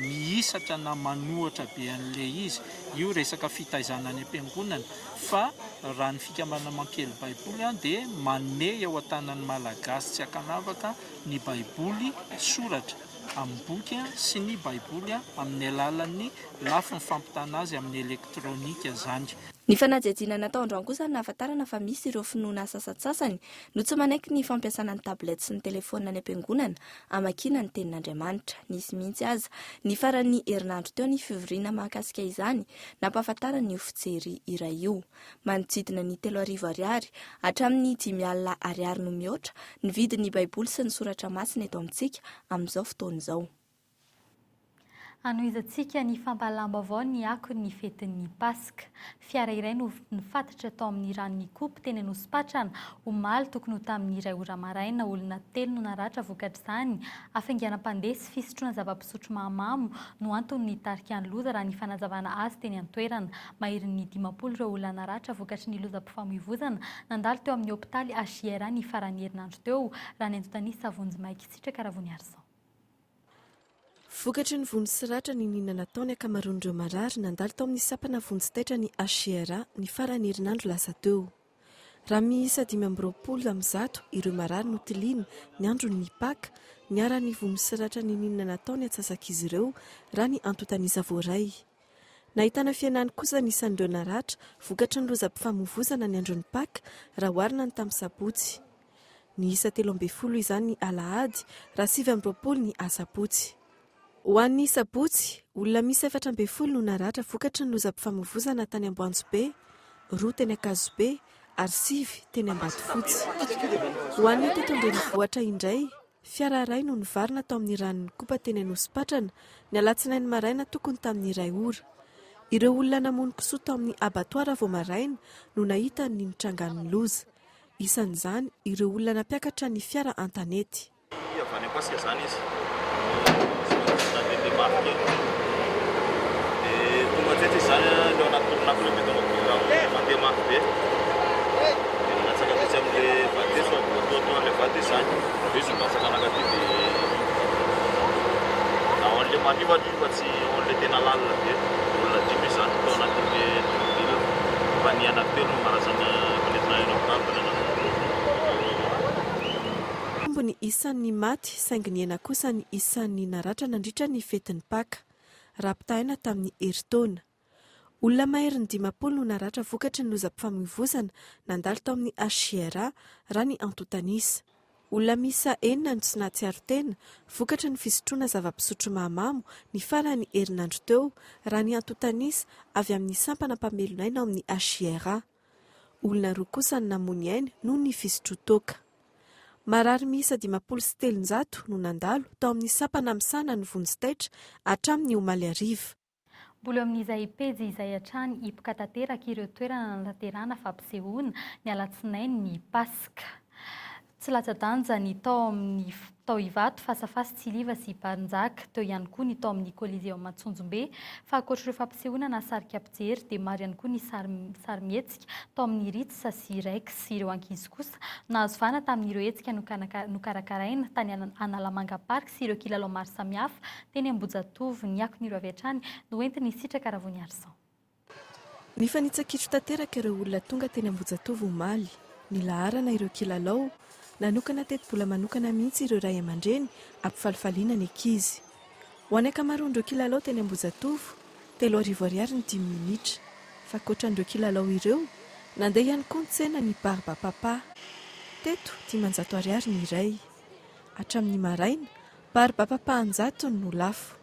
mihisatra na manohatra be an'ilay izy. Io resaka fitaizana any am-piangonana fa raha ny fikambanana mampiely baiboly dia manome eo an-tanan'ny malagasy tsy hakanavaka ny baiboly soratra amin'ny boky sy ny baiboly amin'ny alalan'ny lafiny fampitana azy amin'ny elektrônika zany. Ny fanadihadiana natao androany kosa nahafantarana fa misy ireo finoana sasatsasany no tsy manaiky ny fampiasana ny tablety sy ny telefônina any am-piangonana amakiana ny tenin'Andriamanitra. Nisy mihitsy aza ny faran'ny herinandro teo ny fivoriana mahakasika izany nampahafantarana io fijery iray io. Manodidina ny 3 ariary hatramin'ny 5 ariary no mihoatra ny vidin'ny baiboly sy ny soratra masina eto amintsika amin'izao fotoana izao. Anoizantsika ny fampahalamba-baovao ny akony ny fetin'ny Paska. Fiara iray no nifatatra tao amin'ny ranon'ny kopy teny Anosipatrana omaly tokony ho tamin'ny 2 ora maraina olona 3 no naratra vokatr'izany afainganam-pandeha sy fisotroana zava-pisotro mahamamo no antony nitarika ny loza raha ny fanazavana azy teny an-toerana. Mahery 50 ireo olona naratra vokatry ny lozam-pifamoivoizana nandalo teo amin'ny hôpitaly HJR ny faran'ny herinandro teo raha ny antotany Savonjy Maika Sitraka Ravony Arsan. Vokatry ny vonjy-siratra ny ninana taony akamaroan'ireo marary nandalo tao amin'ny sapana vonjy-taitra ny HCRA ny farany herinandro lasa teo. Raha miisa 520 ireo marary notiliana ny andro ny Paka, niara-ny vonjy-siratra ny ninana taony atsasak'izy ireo raha ny antotanisa voaray. Nahitana fianany kosa nisan'ireo naratra vokatry ny lozam-pifamoivozana ny andro ny Paka raha oharina ny tamin'ny Sabotsy. Ny isa 13 izany ny Alahady raha 7 ny Asabotsy. Ho an'ny Sabotsy, olona misy 14 no naratra vokatry ny lozam-pifamoivozana tany Amboanjobe, 2 teny Akazobe ary 5 teny Ambatofotsy. Ho an'ny teto andrenivohitra indray, fiara iray no nivarina tao amin'ny ranon'ny kopa teny Anosipatrana ny alatsinainy maraina tokony tamin'ny iray ora. Ireo olona namono kisoa tao amin'ny abatoara vao maraina no nahita ny nitrangan'ny loza. Isan'izany ireo olona nampiakatra ny fiara antanety. Ny isan'ny maty saingy ny ena kosa ny isan'ny naratra nandritra ny fetin'ny Paka, rapitaina tamin'ny herintaona. Olona mahery ny 50 no naratra vokatry ny lozam-pifamoivozana nandalo tao amin'ny HCRA raha ny antotanisa. Olona misa 4 no tsy nahatsiaro tena vokatry ny fisotroana zava-pisotro mahamamo ny farany herinandro teo raha ny antotanisa avy amin'ny sampana mpamelonaina ao amin'ny HCRA. Olona roa kosa ny namony ainy noho ny fisotro toaka. Marary miisa 570 no nandalo tao amin'ny sampana misana ny vonjy-taitra hatramin'ny omaly ariva. Mbola amin'izay pejy izay hatrany hipoka tanteraka ireo toerana natanterahana fampisehoana ny alatsinainy ny Pasika. Tsy latsa-danja ny tao amin'ny tao Ivato, Fasafasy, Tsiliva sy Barinjaka, teo ihany koa ny tao amin'ny Koliseum Matsunjombe, fa ankoatr'ireo fampisehoana nasarika mpijery dia maro ihany koa ny sarimihetsika tao amin'ny Ritsa sy Rex sy ireo ankizy kosa nahazo vana tamin'ireo hetsika nokarakaraina tany Analamanga Park sy ireo kilalao maro samihafa teny Ambojatovo ny akon'ireo avy hatrany no entiny sitraka Ravony Arsan. Ny fanitsakitro tanteraka ireo olona tonga teny Ambojatovo omaly, ny laharana ireo kilalao nanokana teti-bola manokana mihitsy ireo ray aman-dreny ampifalifaliana ny ankizy. Ho any ankamaroan'ireo kilalao teny Ambojatovo, 3 ariary ny 10 minitra. Fa ankoatran'ireo kilalao ireo, nandeha ihany koa ny tsena ny barba papa. Teto 500 ariary ny iray. Hatramin'ny maraina, barba papa 100 no lafo.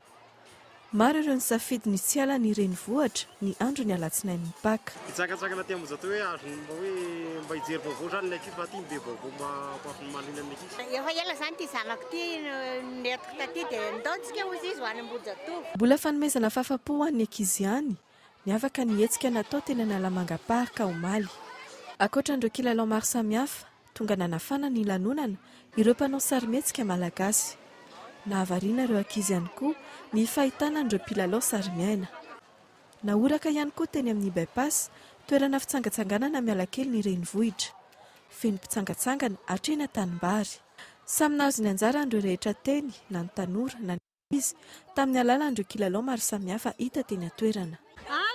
Maro ireo ny safidy ny tsy ala ny renivohitra ny andro ny alatsinainy ny Paka. Itsakatsakana ty Ambojatovo hoe azony mba hijery vaovao zany ny ankizy fa ty mbe vaovao mba maninana ny ankizy. Efa ela zany ty zanako ty netiko taty dia ndaontsika hozy izy ho any Ambojatovo. Mbola fanomezana fahafa-po ho an'ny ankizy ihany, niavaka ny hetsika natao teny Analamanga Park omaly. Ankoatran'ireo kilalao maro samihafa, tonga nanafana ny lanonana ireo mpanao sarimihetsika malagasy. Nahavariana ireo ankizy ihany koa ny fahitana an'ireo mpilalao sarimiaina. Naoraka ihany koa teny amin'ny bypass, toerana fitsangatsanganana miala kely ny renivohitra. Feno mpitsangatsangana hatreny tanimbary. Samy nahazo ny anjara an'ireo rehetra teny, na ny tanora na ny izy, tamin'ny alalan'ireo kilalao maro samihafa hita teny atoerana.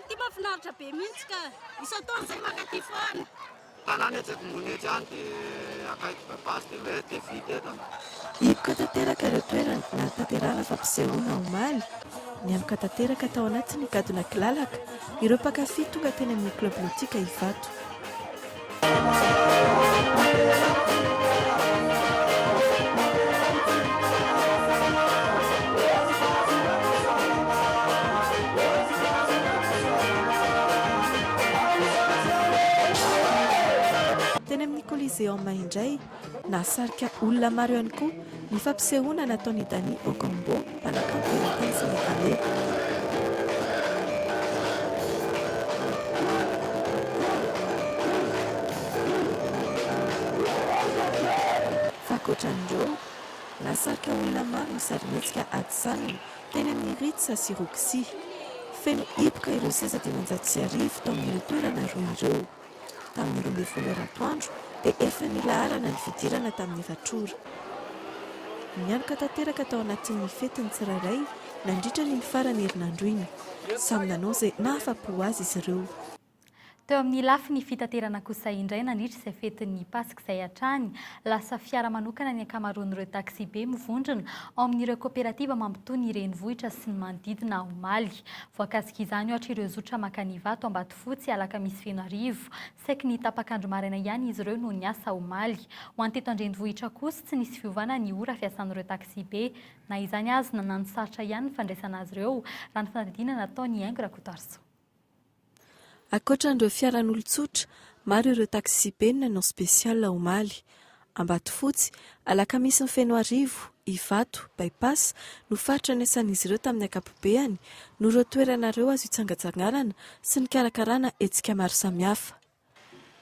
Ty mahafinaritra be mihitsy ka isan-taona izay mankaty foana. Tanàna etsy ambonitsy any dia akaiky bypass dia hoe dia vita eto. Hipoka tanteraka ireo toerana natanterahana fampisehoana omaly, niamboka tanteraka tao anatin'ny gadona kilalaka ireo mpankafy tonga teny amin'ny club nautika Ivato. Teny amin'ny Koliseum indray nasarika olona maro ihany koa ny fampisehoana nataony Dani Okombo mpanakanto eran-tany Senegalais. Fa ankoatran'ireo nasarika olona maro ny sarimihetsika adisanina teny amin'ny Ritsa sy Roxy. Feno hipoka ireo seza 500 tao amin'ireo toerana roa ireo. Tamin'ny 12 atoandro dia efa ny laharana ny fidirana tamin'ny 4 ora. Nianoka tanteraka tao anatin'ny fetin'ny tsirairay nandritra ny farany herinandro iny. Samy nanao izay nahafa-po azy izy ireo. Teo amin'ny lafiny fitaterana kosa indray nandritra izay fetin'ny Pasika izay hatrany, lasa fiara manokana ny ankamaroan'ireo taxi be mivondrona ao amin'ireo kooperativa mampitony ireny vohitra sy ny manodidina omaly. Voakasika izany ohatra ireo zotra makany Vato Ambatofotsy alakamisy feno arivo, saiky ny tapakandro maraina ihany izy ireo no niasa omaly. Ho anteto andrenivohitra kosa tsy nisy fiovana ny ora fiasan'ireo taxi be, na izany azy nanano sarotra ihany ny fandraisana azy ireo raha ny fanadinana nataony Haingo Rakotoarso. Ankoatran'ireo fiaran'olon-tsotra, maro ireo taxi be nanao spesiala omaly. Ambatofotsy, alakamisy ny feno arivo, Ivato, Bypass no faritra ny asan'izy ireo tamin'ny ankapobeany no ireo toerana ireo azo hitsangatsanganana sy ny karakarana hetsika maro samihafa.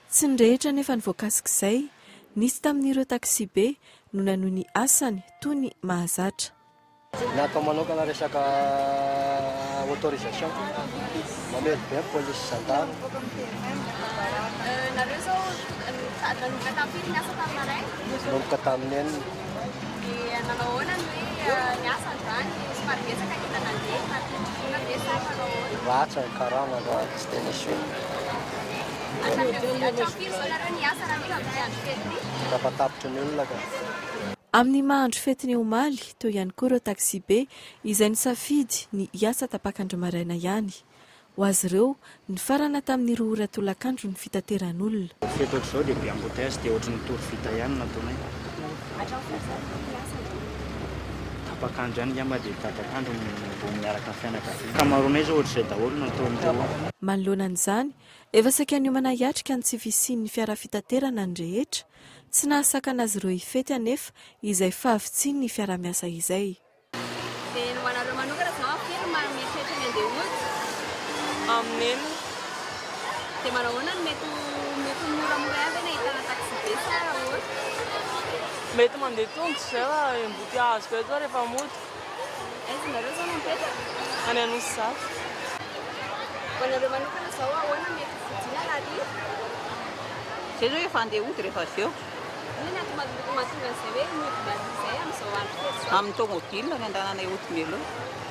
Tsy ny rehetra nefa ny voakasika izay, nisy tamin'ireo taxi be no nanohy ny asany toy ny mahazatra. Ny atao manokana resaka autorisation mamely be polisy zandary. Nareo zao nanomboka tamin'ny niasa taminaray? Nanomboka tamin'ny enina. Dia nanao ahoana ny hoe niasa androany somary betsaka hita nandeha na be sara nanao ahoana? Ratsy ny karama androany tsy dia nisy io. Hatramin'ny firy zao nareo niasa raha mila amin'ny andro fety? Tapatapitry ny olona ka. Amin'ny mahandro fetiny omaly, teo ihany koa ireo taxi be izay nisafidy ny hiasa tapakandro maraina ihany. Ho azy ireo, ny farana tamin'ny roa ora tolakandro ny fitateran'olona. Fety ohatr'izao dia be ambotaizy dia ohatr'ny tory vita ihany nataonay. Tapakandro ihany yama dia tapakandro mbo miaraka amin'ny fianakaviana. Kamaroanay zao ohatr'izay daholo nataony teo. Manoloana an'izany, efa saika ny homana hiatrika ny tsy fisian'ny fiara fitaterana ny rehetra, tsy nahasakana azy ireo hifety anefa izay fahavitsiny ny fiara-miasa izay. Dia ny hoanareo manokana zao firy mieritreritra ny andeha ohatsy? Amin'ny enina. Dia manao ahoana ny mety moramora avy na hitana taxi be sa ohatra? Mety mandeha tongotra izay raha embouteillage eto rehefa mody. Aiza nareo zao no mipetraka? Any Anosizato. Hoanareo manokana zao ahoana mety fidina anaty? Zay zao efa andeha ody rehefa avy eo. Inona ny mahatonga an'izay hoe mody izay amin'izao andro fety? Amin'ny tomobile ny andananay otromelo.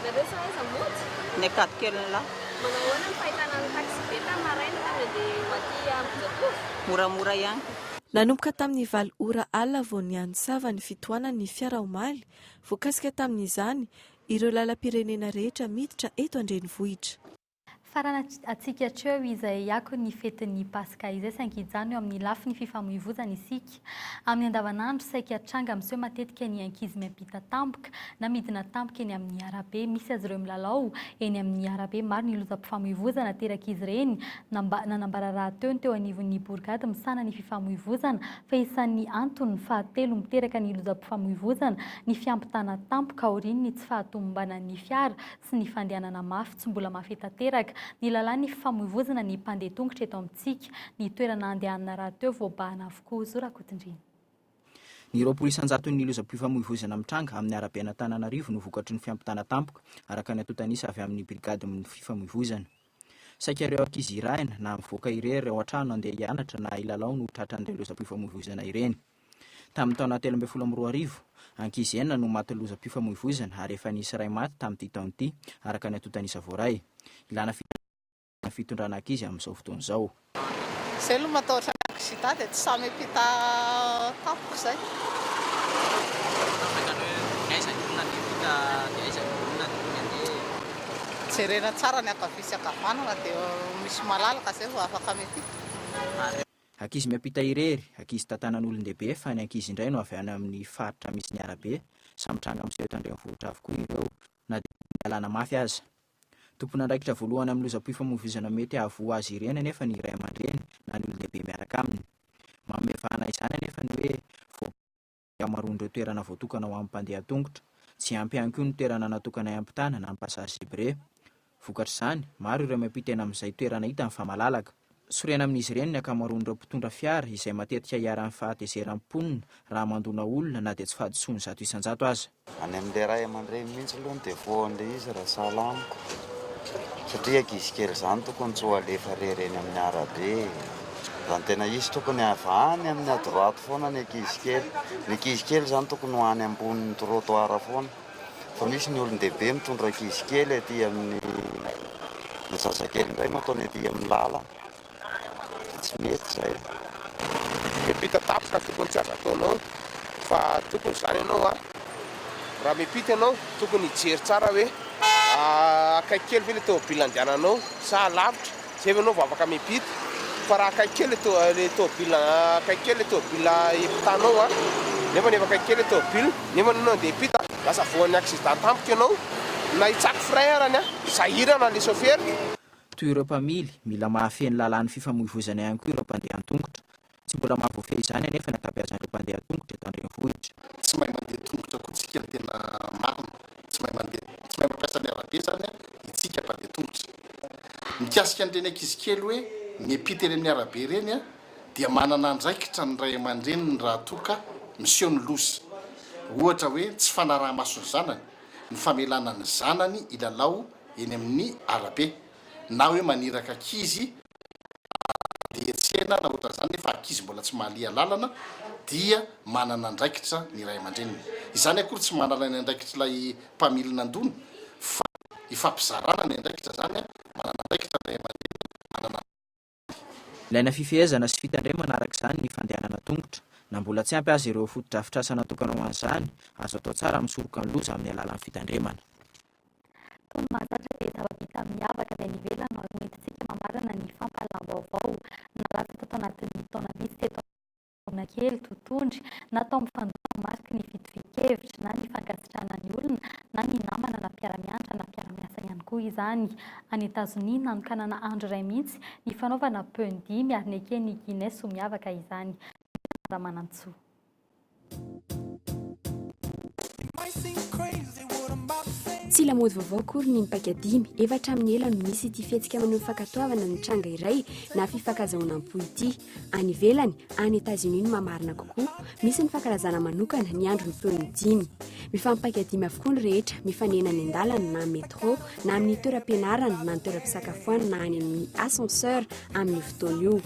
Nareo zao aiza mody? Ny akato-keliny lahy. Manao ahoana ny fahitana ny taxi be tamin'ny maraina ka mandeha maty Ambohijatovo? Moramora ihany. Nanomboka tamin'ny 7 ora alina vao niantsava ny fitohanan'ny fiara omaly, voakasika tamin'izany ireo lalam-pirenena rehetra miditra eto andrenivohitra. Farana atsika hatreo izay ako ny fetin'ny Pasika izay sankijany eo amin'ny lafiny fifamoivoizana isika. Amin'ny andavanandro saika hatranga amin'izao matetika ny ankizy miampita tampoka na midina tampoka eny amin'ny arabe, misy azy ireo milalao eny amin'ny arabe. Maro ny lozam-pifamoivoizana teraka izy ireny nanambara raha teo anivon'ny Bourgade misana ny fifamoivoizana fa isan'ny antony fahatelo miteraka ny lozam-pifamoivoizana ny fiampitana tampoka aorian'ny tsy fahatombanan'ny fiara sy ny fandehanana mafy tsy mbola mafetateraka. Ny lalàn'ny fifamoivoizana ny mpandeha tongotra eto amintsika, ny toerana andehanana raha teo voabahana avokoa. Zora Kotondrina. Ny roapolo isanjato ny lozam-pifamoivoizana mitranga amin'ny arabe Antananarivo no vokatry ny fiampitana tampoka araka ny atotanisa avy amin'ny brigady amin'ny fifamoivoizana. Saika ireo ankizy iraina na mivoaka irery ao an-trano andeha hianatra na ilalao no tratran'ireo lozam-pifamoivoizana ireny. Tamin'ny taona 2012, ankizy enina no maty lozam-pifamoivoizana ary efa nisy iray maty tamin'ity taona ity araka ny atotanisa voaray. Ilana fitondrana ankizy amin'izao fotoana izao. Izay aloha matahotra aksida dia tsy samy ampita tampoka izay. Jerena tsara ny akavitsy ankavanana dia misy malalaka izay vao afaka miampita. Ankizy miampita irery, ankizy tantanan'olon-dehibe fa ny ankizy indray no avy any amin'ny faritra misy ny arabe, samy tranga amin'izay eto andrenivohitra avokoa ireo na dia mialana mafy aza. Tompon'andraikitra voalohany amin'ny lozam-pifamoivoizana mety ahavoa azy ireny anefa ny iray aman-dreny na ny olon-dehibe miaraka aminy. Mamevana izany anefa ny hoe amaroan'ireo toerana voatokana ho amin'ny mpandeha tongotra, tsy ampy ihany koa ny toerana natokana hiampitana na ny passage libre. Vokatra izany, maro ireo miampita eny amin'izay toerana hita fa malalaka. Sorena amin'izy ireny ny ankamaroan'ireo mpitondra fiara izay matetika hiaran'ny fahatezeram-ponina raha mandona olona na dia tsy fahadisoany 100 isanjato aza. Any amin'ilay ray aman-dreny mihitsy aloha dia voan'ilay izy raha salamiko. Satria ankizy kely izany tokony tsy ho alefa rery eny amin'ny arabe. Raha ny tena izy tokony avany amin'ny adroato foana ny ankizy kely. Ny ankizy kely izany tokony ho any ambonin'ny trottoir foana. fa misy ny olon-dehibe mitondra ankizy kely aty amin'ny ny zazakely indray mataony aty amin'ny lala tsy mety zay mipita tapaka tokony tsy azo ataonao fa tokony zany ianao a raha mipita ianao tokony hijery tsara hoe akaiky kely ve le tômôbila andehananao sa lavitra zay ve anao vao afaka mipita fa raha akaiky kely le tômôbila akaiky kely le tômôbila empitanao a nefa nefa akaiky kely le tômôbila nefa nanao andeha hipita lasa voan'ny accident tampoka ianao na hitsako frein arany a sahirana le chauffeur. Toy ireo mpamily mila mahafeny lalàn'ny fifamoivoizana ihany koa ireo mpandeha an-tongotra tsy mbola mahavoafehy izany anefa ny ankabeazan'ireo mpandeha an-tongotra eto andrenivohitra. Tsy mahay mandeha tongotra koa tsika ny tena marina tsy mahay mampiasa ny arabe zany itsika mpandeha tongotra mikasika an'ireny ankizy kely hoe miampita eny amin'ny arabe ireny a dia manana andraikitra ny ray aman-dreniny raha toka miseho ny loza ohatra hoe tsy fanaraha-maso ny zanany ny famelana ny zanany ilalao eny amin'ny arabe na hoe maniraka ankizy dia tsena na ohatra zany fa ankizy mbola tsy mahalia lalana dia manana andraikitra ny ray aman-dreniny izany akory tsy manana ny andraikitra ilay mpamilina andony fa ifampizarana ny andraikitra zany manana andraikitra ray aman-dreniny manana ilaina fifehezana sy fitandremana araka izany ny fandehanana tongotra na mbola tsy ampy azy ireo fotodrafitrasa natokana ho an'izany azo atao tsara misoroka ny loza amin'ny alalan'ny fitandremana. Tony mahazatra dia zava-bita miavaka avy any ivelany ary hoentintsika mamarana ny fampahalaam-baovao nalaza tato anatin'ny taona vitsy teto na kely totondry natao mifandona mariky ny fitovi-kevitra na ny fankasitrahana ny olona na ny namana na mpiara-mianatra na mpiara-miasa ihany koa izany. Any Etazonia nanokanana andro iray mihitsy ny fanaovana peo 10 ary ny eken'ny Guinness ho miavaka izany. Ramanantsoa. Tsy lamaody vaovao akory ny mipakadimy efatra amin'ny ela no misy ity fihetsika maneho fankatoavana ny tranga iray na fifankazahoana ampo ity any ivelany any Etazonia no mamarina kokoa misy ny fankalazana manokana ny andro ny peo 10 mifampakadimy avokoa ny rehetra mifanena any an-dalana na metro na amin'ny toeram-pianarana na ny toeram-pisakafoana na any amin'ny ascenseur amin'ny fotoana io.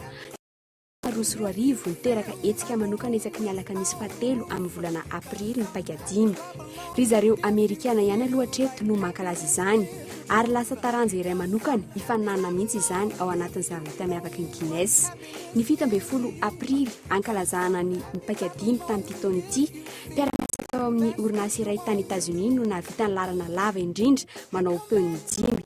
Roso roa arivo niteraka etsika manokana isaky ny alakamisy fahatelo amin'ny volana Avril ny pakadimy. Ry zareo Amerikana ihany aloha hatreto no mankalaza izany ary lasa taranja iray manokana ifanana mihitsy izany ao anatin'ny zava-bita miavaka ny Guinness. Ny 17 Avril ankalazana ny pakadimy tamin'ity taona ity mpiara-miasa tao amin'ny orinasa iray tany Etazonia no nahavita ny lalana lava indrindra manao peo 10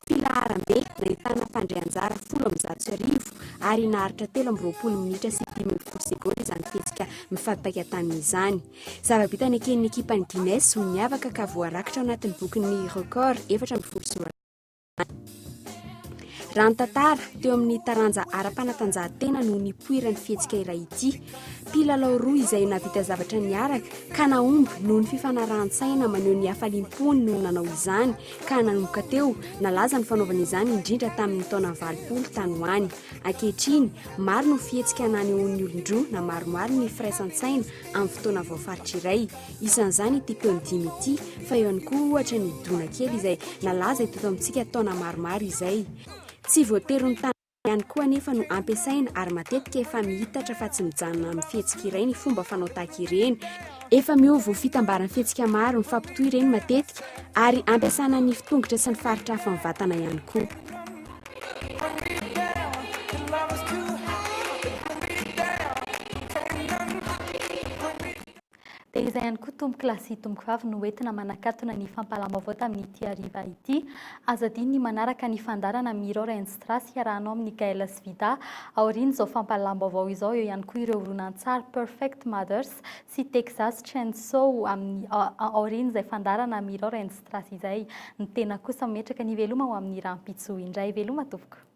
filaharam-be nahitana mpandray-anjara 10,000 ary naharitra 13 minitra sy 12 sekondy izany fihetsika mifampakatana izany. Zava-bita ny eken'ny ekipan'ny Guinness ho miavaka ka voarakitra ao anatin'ny bokin'ny record 7 raha ny tantara teo amin'ny taranja ara-panatanjahantena no nipoiran'ny fihetsika iray ity. Mpilalao roa izay navita zavatra niaraka ka naomby noho ny fifanarahan-tsaina maneho ny hafalimpony no nanao izany ka nanomboka teo nalaza ny fanaovana izany indrindra tamin'ny taona 20 tany ho any. Ankehitriny maro no fihetsika nanehon'ny olon-droa na maromaro ny firaisan-tsaina amin'ny fotoana voafaritra iray. Isan'izany ity peo 10 ity fa eo ihany koa ohatra ny dona kely izay nalaza ito amintsika taona maromaro izay. Tsy voatery ny tany ihany koa anefa no ampiasaina ary matetika efa mihitatra fa tsy mijanona amin'ny fihetsika iray ny fomba fanao tahaka ireny. Efa miova fitambaran'ny fihetsika maro ny fampitohy ireny matetika ary ampiasana ny fitongotra sy ny faritra hafa ny vatana ihany koa. Dia izay ihany koa tomboky lasy tomboky vavy no entina manakatona ny fampahalaam-baovao tamin'ity hariva ity. Azadiny ny manaraka ny fandarana Mirror and Strass hiarahanao amin'ny Gaël Svida aoriana izao fampahalaam-baovao izao. Eo ihany koa ireo horonan-tsary Perfect Mothers sy Texas Chainsaw amin'ny aoriana izay fandarana Mirror and Strass izay. Ny tena kosa mimetraka ny veloma ho amin'ny rahampitsoa indray veloma tompoko.